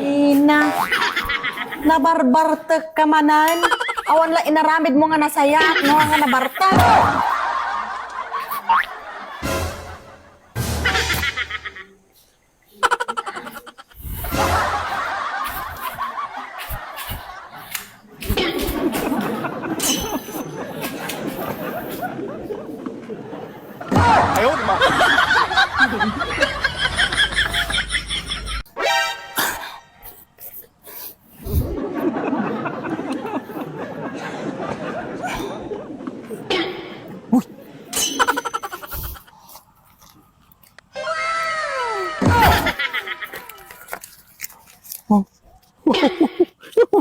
Ina, nabarbartek ka manan. Awan la inaramid mo nga nasayat, no nga nabartak.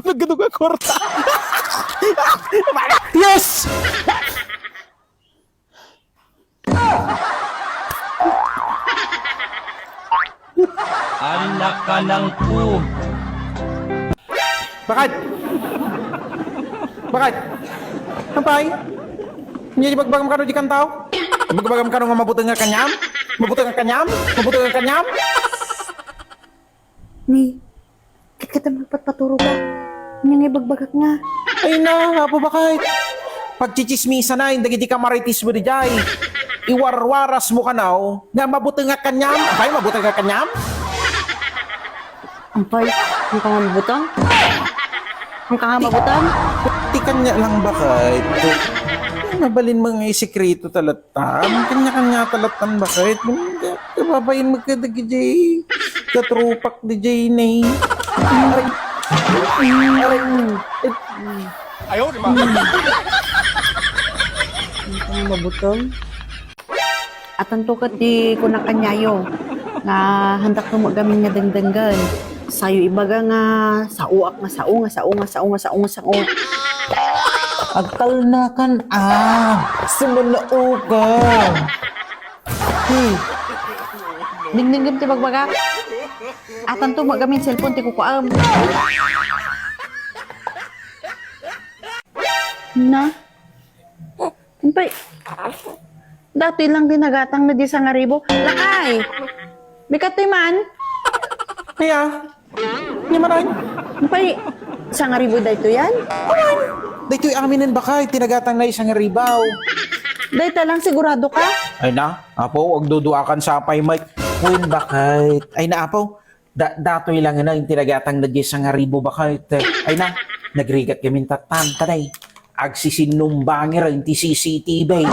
Nagganong ka kwarta. Yes! Anak ka ng po. Bakit? Bakit? Kampay? Hindi bagbagam ka no di kantaw? Bagbagam ka no nga mabuti nga kanyam? Mabuti nga kanyam? Mabuti nga kanyam? Ni, kita magpatpaturo ka. Nga nga bagbagak nga. Ay na, apo bakit? Pagchichismisa na, hindi ka maritis mo di jay. Iwarwaras mo ka now, nga mabuti nga kanyam? Abay, mabuti nga kanyam? Ampay, ang ka nga mabutang? Ang ka nga mabutang? Di kanya lang bakit? Nabalin mo nga isikreto talatan. Kanya-kanya talatan bakit? Kababayin magkadag jay. Katrupak di jay na Ayaw, di ba? Ang mabutang? At ang tukat di ko na kanyayo nga handak ko magamin nga dangdanggan. Sayo ibaga nga sauak nga sao. Agkalnakan sumunao ka. Dingdinggam ti bagbaga. At ang to magamin cellphone ti kukuam. Na? Impay. Dati lang ginagatang na di sa ngaribo. Lakay! May katoy man. Kaya, hindi maray. Impay, sa ngaribo dahito yan? Dito aminin ba kay tinagatang na isang ribaw. Dahita lang sigurado ka? Ay na, apo, wag duduakan sa apay Mike. Queen bakit? Ay na, apo, datoy lang na yung tinagatang na isang ribo bakit? Ay na, nagrigat kami tatan tanay. Agsisinumbangi rin ti CCTV.